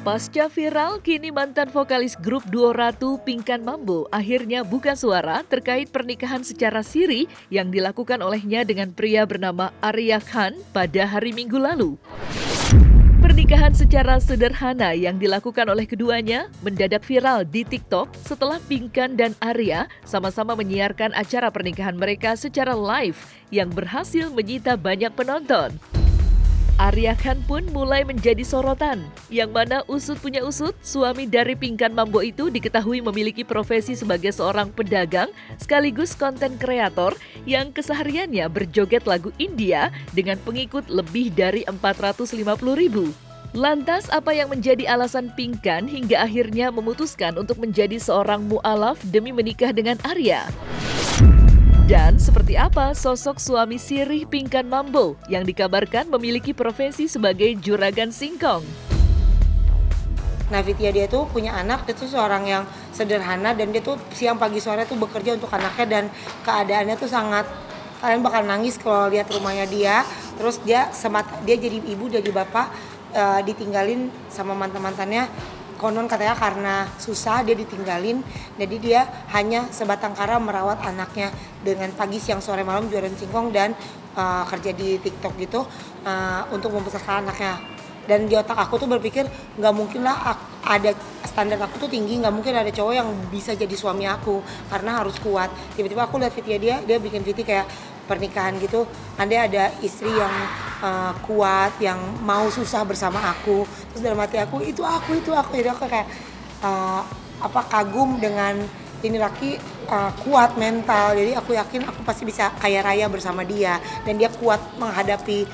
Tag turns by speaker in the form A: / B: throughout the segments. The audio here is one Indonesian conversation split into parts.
A: Pasca viral, kini mantan vokalis grup duo Ratu Pinkan Mambo akhirnya buka suara terkait pernikahan secara siri yang dilakukan olehnya dengan pria bernama Arya Khan pada hari Minggu lalu. Pernikahan secara sederhana yang dilakukan oleh keduanya mendadak viral di TikTok setelah Pinkan dan Arya sama-sama menyiarkan acara pernikahan mereka secara live yang berhasil menyita banyak penonton. Arya Khan pun mulai menjadi sorotan, yang mana usut punya usut, suami dari Pinkan Mambo itu diketahui memiliki profesi sebagai seorang pedagang sekaligus konten kreator yang kesehariannya berjoget lagu India dengan pengikut lebih dari 450.000. Lantas apa yang menjadi alasan Pinkan hingga akhirnya memutuskan untuk menjadi seorang mu'alaf demi menikah dengan Arya? Dan seperti apa sosok suami sirih Pinkan Mambo yang dikabarkan memiliki profesi sebagai juragan singkong?
B: Nah, Vidya dia tuh punya anak, itu seorang yang sederhana dan dia tuh siang pagi sore tuh bekerja untuk anaknya dan keadaannya tuh sangat, kalian bakal nangis kalau lihat rumahnya dia. Terus dia jadi ibu, jadi bapak, ditinggalin sama mantan-mantannya. Konon katanya karena susah dia ditinggalin, jadi dia hanya sebatang kara merawat anaknya dengan pagi, siang, sore, malam jualan singkong dan kerja di TikTok gitu untuk membesarkan anaknya. Dan di otak aku tuh berpikir nggak mungkin lah ada standar aku tuh tinggi, nggak mungkin ada cowok yang bisa jadi suami aku karena harus kuat. Tiba-tiba aku lihat video dia bikin video kayak pernikahan gitu, ada istri yang kuat, yang mau susah bersama aku. Terus dalam hati aku itu aku jadi aku kayak kagum dengan ini laki kuat mental. Jadi aku yakin aku pasti bisa kaya raya bersama dia dan dia kuat menghadapi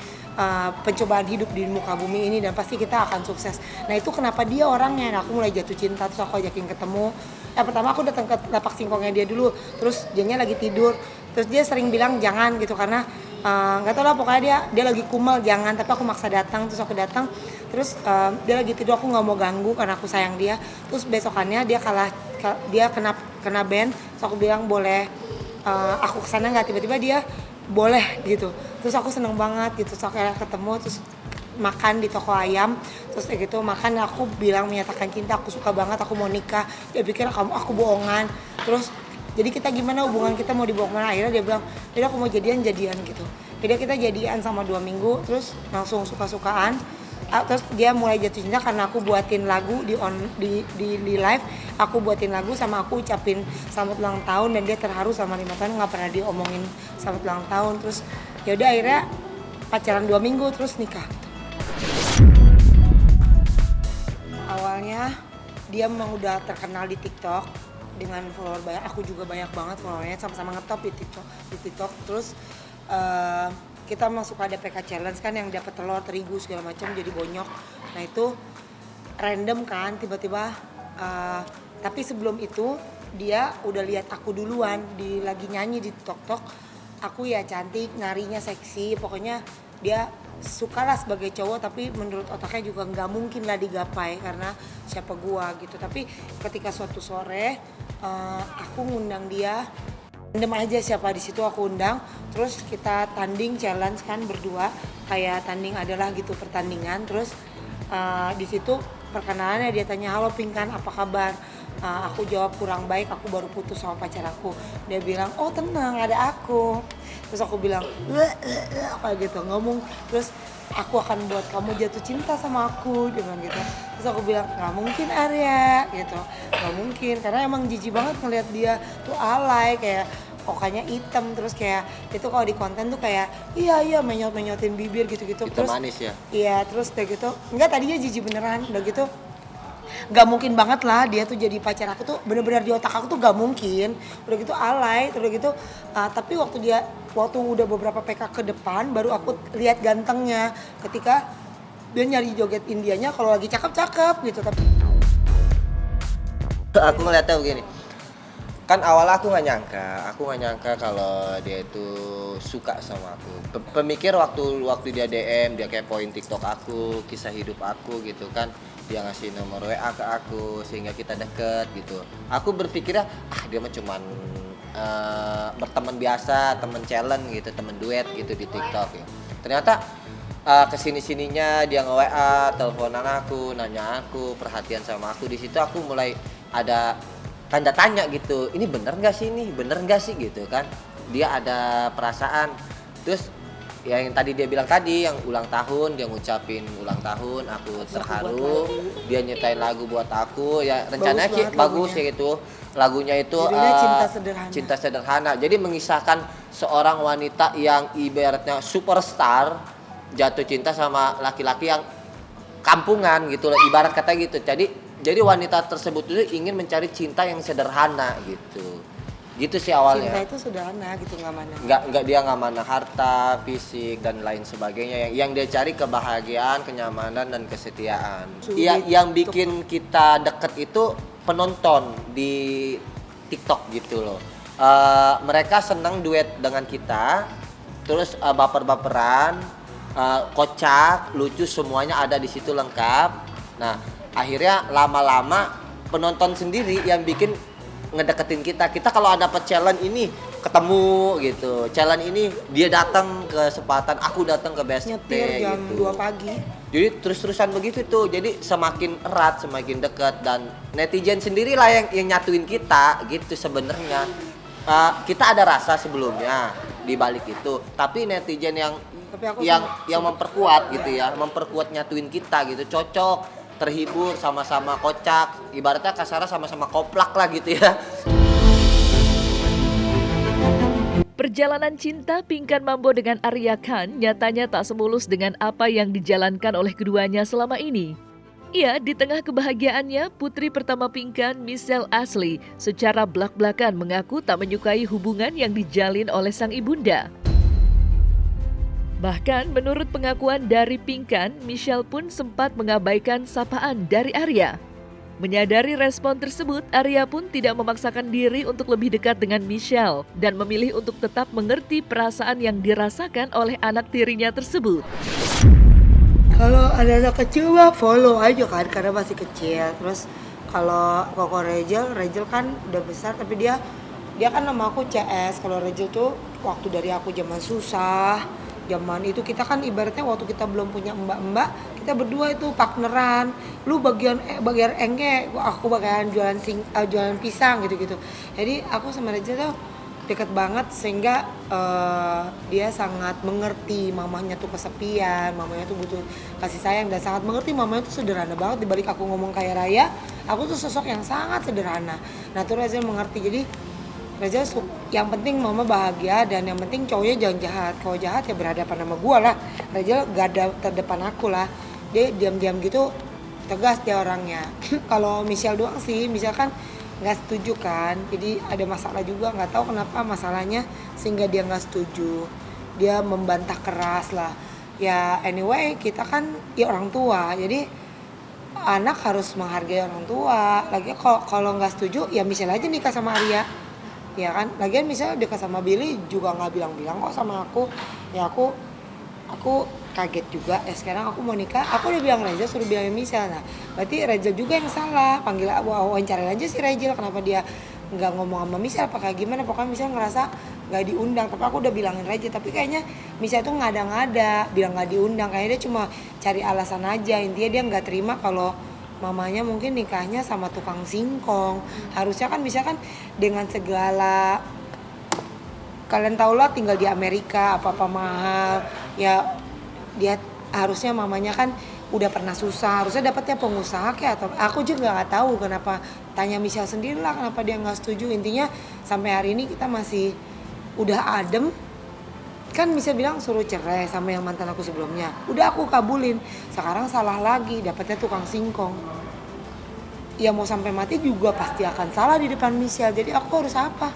B: pencobaan hidup di muka bumi ini dan pasti kita akan sukses. Nah itu kenapa dia orangnya. Nah, aku mulai jatuh cinta, terus aku ajakin ketemu. Pertama aku datang ke lapak singkongnya dia dulu, terus dianya lagi tidur, terus dia sering bilang jangan gitu karena nggak tahu lah, pokoknya dia lagi kumal jangan, tapi aku maksa datang. Terus aku datang, terus dia lagi tidur, aku nggak mau ganggu karena aku sayang dia. Terus besokannya dia kena band, terus aku bilang boleh aku kesana nggak, tiba-tiba dia boleh gitu. Terus aku seneng banget gitu, terus akhirnya ketemu, terus makan di toko ayam, terus kayak gitu makan, aku bilang menyatakan cinta, aku suka banget, aku mau nikah. Dia pikir aku bohongan, terus jadi kita gimana hubungan kita mau dibawa kemana, akhirnya dia bilang jadi aku mau jadian gitu. Jadi kita jadian sama 2 minggu, terus langsung suka-sukaan. Terus dia mulai jatuh cinta karena aku buatin lagu di live, aku buatin lagu sama aku ucapin selamat ulang tahun dan dia terharu sama 5 tahun nggak pernah diomongin selamat ulang tahun. Terus yaudah akhirnya pacaran 2 minggu terus nikah. Awalnya dia memang udah terkenal di TikTok dengan follower banyak, aku juga banyak banget followernya, sama-sama ngetop di TikTok. Terus kita memang suka ada PK challenge kan yang dapat telur, terigu segala macam jadi bonyok. Nah itu random kan tiba-tiba. Tapi sebelum itu dia udah lihat aku duluan lagi nyanyi di TikTok. Aku ya cantik, narinya seksi, pokoknya dia suka lah sebagai cowok, tapi menurut otaknya juga nggak mungkin lah digapai karena siapa gua gitu. Tapi ketika suatu sore aku ngundang dia, random aja siapa di situ aku undang, terus kita tanding challenge kan berdua, kayak tanding adalah gitu pertandingan. Terus di situ perkenalannya dia tanya, halo Pinkan apa kabar? Aku jawab kurang baik, aku baru putus sama pacar aku. Dia bilang, oh tenang ada aku. Terus aku bilang kayak gitu ngomong, terus aku akan buat kamu jatuh cinta sama aku, dia bilang gitu. Terus aku bilang nggak mungkin Arya gitu, nggak mungkin karena emang jijik banget ngeliat dia tuh alay, kayak mukanya hitam, terus kayak itu kalau di konten tuh kayak iya menyotin bibir gitu-gitu.
C: Hitam
B: terus
C: manis ya?
B: Iya, terus udah gitu enggak, tadinya jijik beneran, udah gitu nggak mungkin banget lah dia tuh jadi pacar aku, tuh bener-bener di otak aku tuh nggak mungkin. Udah gitu alay, udah gitu tapi waktu udah beberapa PK ke depan baru aku lihat gantengnya ketika dia nyari joget Indianya kalau lagi cakep-cakep gitu. Tapi
C: Aku ngeliatnya begini, kan awal aku nggak nyangka kalau dia itu suka sama aku. Pemikir waktu dia DM, dia kepoin TikTok aku, kisah hidup aku gitu kan, dia ngasih nomor WA ke aku sehingga kita deket gitu. Aku berpikirnya dia mah cuman berteman biasa, temen challenge gitu, temen duet gitu di TikTok ya. Ternyata kesini sininya dia nge-WA, teleponan aku, nanya aku, perhatian sama aku. Di situ aku mulai ada tanda tanya gitu, ini bener nggak sih, ini bener nggak sih gitu kan. Dia ada perasaan. Terus ya yang tadi dia bilang tadi, yang ulang tahun, dia ngucapin ulang tahun, aku terharu, dia nyetain lagu buat aku, ya rencananya bagus ya gitu. Lagunya itu Cinta Sederhana. Jadi mengisahkan seorang wanita yang ibaratnya superstar jatuh cinta sama laki-laki yang kampungan gitu loh, ibarat kata gitu. Jadi wanita tersebut itu ingin mencari cinta yang sederhana gitu. Gitu sih awalnya.
B: Cinta itu sederhana gitu, nggak mana.
C: Dia nggak mana harta, fisik dan lain sebagainya. Yang dia cari kebahagiaan, kenyamanan dan kesetiaan. Iya, yang bikin kita deket itu penonton di TikTok gitu loh. Mereka senang duet dengan kita, terus baper-baperan, kocak, lucu, semuanya ada di situ lengkap. Nah, akhirnya lama-lama penonton sendiri yang bikin ngedeketin kita kalau ada challenge ini ketemu gitu, challenge ini dia datang ke kesempatan, aku datang ke best
B: nyetir jam
C: gitu.
B: 2 pagi.
C: Jadi terus-terusan begitu tuh, jadi semakin erat, semakin dekat, dan netizen sendirilah yang nyatuin kita gitu sebenarnya. Kita ada rasa sebelumnya di balik itu, tapi netizen yang memperkuat gitu ya, memperkuat nyatuin kita gitu, cocok, terhibur, sama-sama kocak, ibaratnya kasarnya sama-sama koplak lah gitu ya.
A: Perjalanan cinta Pinkan Mambo dengan Arya Khan nyatanya tak semulus dengan apa yang dijalankan oleh keduanya selama ini. Iya, di tengah kebahagiaannya, putri pertama Pinkan, Michelle Ashley, secara belak-belakan mengaku tak menyukai hubungan yang dijalin oleh sang ibunda. Bahkan menurut pengakuan dari Pinkan, Michelle pun sempat mengabaikan sapaan dari Arya. Menyadari respon tersebut, Arya pun tidak memaksakan diri untuk lebih dekat dengan Michelle dan memilih untuk tetap mengerti perasaan yang dirasakan oleh anak tirinya tersebut.
B: Kalau ada anak kecil mah follow aja kan, karena masih kecil. Terus kalau Koko Rachel kan udah besar, tapi dia kan nama aku CS. Kalau Rachel tuh waktu dari aku zaman susah, zaman itu kita kan ibaratnya waktu kita belum punya mbak-mbak, kita berdua itu partneran. Lu bagian engke, aku bagian jualan pisang gitu-gitu. Jadi aku sama Rachel tuh deket banget, sehingga dia sangat mengerti mamanya tuh kesepian, mamanya tuh butuh kasih sayang, dan sangat mengerti mamanya tuh sederhana banget. Dibalik aku ngomong kayak Raya, aku tuh sosok yang sangat sederhana. Nah tuh Rachel mengerti. Jadi Rachel yang penting mama bahagia, dan yang penting cowoknya jangan jahat. Kalau jahat ya berhadapan sama gua lah. Rachel gak ada terdepan aku lah. Dia diam-diam gitu, tegas dia orangnya. Kalau Michelle doang sih, Michelle kan nggak setuju kan. Jadi ada masalah juga, nggak tahu kenapa masalahnya sehingga dia nggak setuju. Dia membantah keras lah. Ya anyway, kita kan ya orang tua. Jadi anak harus menghargai orang tua. Lagi kalau nggak setuju ya Michelle aja nikah sama Arya. Ya kan, lagian misalnya dekat sama Billy juga nggak bilang-bilang kok sama aku. Ya aku kaget juga. Ya sekarang aku mau nikah, aku udah bilang Rachel, suruh bilangin Michelle. Nah berarti Rachel juga yang salah. Panggil wawancarain aja si Rachel, kenapa dia nggak ngomong sama Michelle apa kayak gimana. Pokoknya Michelle ngerasa nggak diundang, tapi aku udah bilangin Rachel. Tapi kayaknya Michelle tuh ngada-ngada bilang nggak diundang, kayaknya dia cuma cari alasan aja. Intinya dia nggak terima kalau mamanya mungkin nikahnya sama tukang singkong. Harusnya kan bisa kan dengan segala, kalian tau lah tinggal di Amerika, apa-apa mahal. Ya dia harusnya mamanya kan udah pernah susah, harusnya dapatnya pengusaha kayak, atau aku juga nggak tahu kenapa. Tanya Michelle sendiri lah kenapa dia nggak setuju. Intinya sampai hari ini kita masih udah adem. Kan bisa bilang suruh cerai sama yang mantan aku sebelumnya, udah aku kabulin. Sekarang salah lagi, dapetnya tukang singkong. Ya mau sampai mati juga pasti akan salah di depan Michelle. Jadi aku harus apa?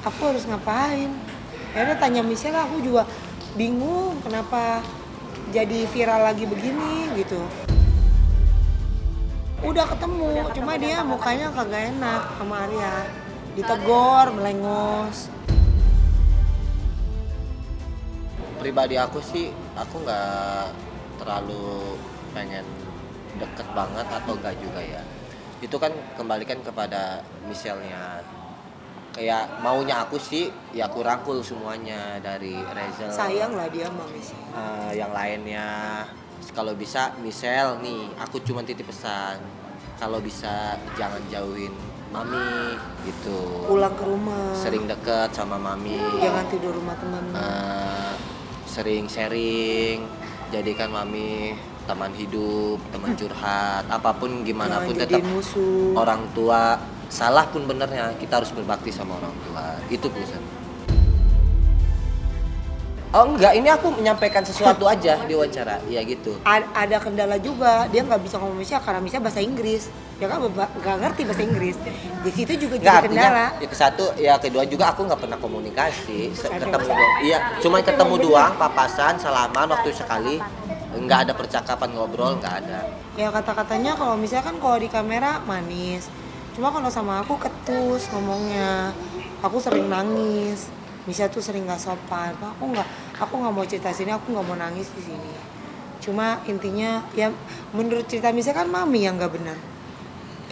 B: Aku harus ngapain? Ya udah tanya Michelle, aku juga bingung kenapa jadi viral lagi begini gitu. Udah ketemu, cuma dia mukanya kagak enak sama Arya. Ditegor, melengos.
C: Pribadi aku sih, aku nggak terlalu pengen deket banget atau enggak juga ya. Itu kan kembalikan kepada Michelle-nya. kayak maunya aku sih ya aku rangkul semuanya dari Reza.
B: Sayang lah dia sama Michelle.
C: Yang lainnya kalau bisa Michelle nih aku cuma titip pesan kalau bisa jangan jauhin mami gitu,
B: Pulang ke rumah.
C: sering deket sama mami,
B: Jangan tidur rumah teman.
C: sering sharing, jadikan mami teman hidup, teman curhat, apapun gimana pun
B: Jangan
C: tetap
B: jadiin musuh.
C: orang tua salah pun benernya kita harus berbakti sama orang tua, itu pesan. Oh enggak, ini aku menyampaikan sesuatu aja di wawancara, ya gitu.
B: Ada kendala juga, dia nggak bisa ngomong Michelle karena Michelle bahasa Inggris. Dia kan nggak ngerti bahasa Inggris. Di situ juga
C: Enggak,
B: jadi
C: artinya
B: kendala.
C: itu satu, ya kedua juga aku nggak pernah komunikasi,
B: Ada.
C: ketemu doang. Iya, cuma ketemu doang, papasan, salaman waktu sekali, nggak ada percakapan ngobrol, nggak ada.
B: Ya kata-katanya kalau misalnya kan kalau di kamera manis. Cuma kalau sama aku ketus ngomongnya. Aku sering nangis. Michelle tuh sering nggak sopan. Aku nggak mau cerita sini. Aku nggak mau nangis di sini. Cuma intinya ya menurut cerita Michelle kan mami yang nggak benar.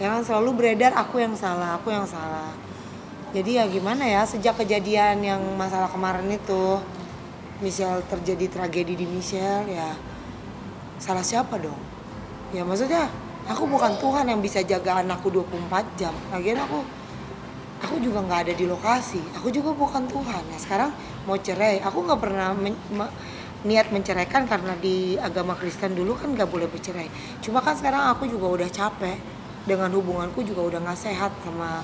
B: Ya kan selalu beredar aku yang salah. Jadi ya gimana ya sejak kejadian yang masalah kemarin itu Michelle terjadi tragedi di Michelle ya salah siapa dong? Ya maksudnya aku bukan Tuhan yang bisa jaga anakku 24 jam. Lagian aku juga nggak ada di lokasi. Aku juga bukan Tuhan. Ya sekarang mau cerai, aku nggak pernah niat menceraikan karena di agama Kristen dulu kan nggak boleh bercerai. Cuma kan sekarang aku juga udah capek dengan hubunganku juga udah nggak sehat sama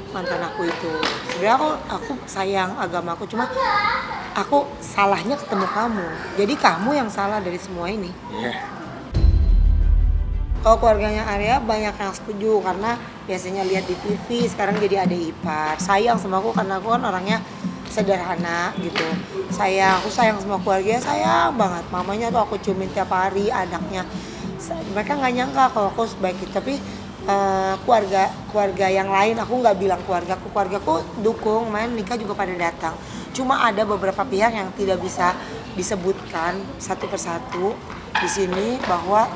B: mantan aku itu. Sebenarnya aku sayang agamaku, cuma aku salahnya ketemu kamu. Jadi kamu yang salah dari semua ini. Kalau keluarganya Arya banyak yang setuju karena biasanya lihat di TV, sekarang jadi adik ipar. Sayang sama aku karena aku kan orangnya sederhana gitu. Aku sayang sama keluarga, sayang banget. Mamanya tuh aku ciumin tiap hari, anaknya. Mereka nggak nyangka kalau aku sebaik itu, tapi keluarga yang lain aku nggak bilang keluargaku dukung, main nikah juga pada datang. Cuma ada beberapa pihak yang tidak bisa disebutkan satu persatu di sini bahwa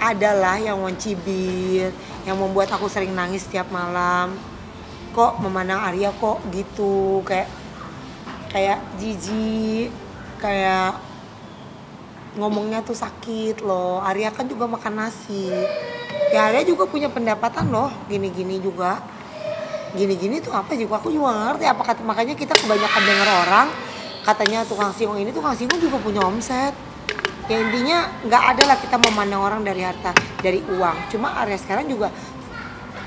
B: adalah yang mencibir, yang membuat aku sering nangis setiap malam. Kok memandang Arya kok gitu, kayak jijik, kayak ngomongnya tuh sakit loh. Arya kan juga makan nasi. Ya Arya juga punya pendapatan loh, gini-gini juga. Gini-gini tuh apa juga aku juga gak ngerti. Makanya kita kebanyakan denger orang katanya tukang singkong ini, tukang singkong juga punya omset. Ya intinya nggak ada lah kita memandang orang dari harta, dari uang. Cuma Arya sekarang juga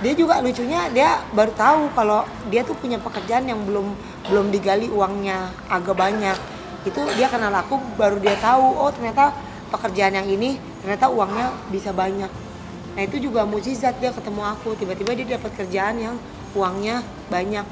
B: dia juga lucunya dia baru tahu kalau dia tuh punya pekerjaan yang belum digali uangnya agak banyak. Itu dia kenal aku baru dia tahu, oh ternyata pekerjaan yang ini ternyata uangnya bisa banyak. Nah itu juga mukjizat, dia ketemu aku tiba-tiba dia dapat kerjaan yang uangnya banyak.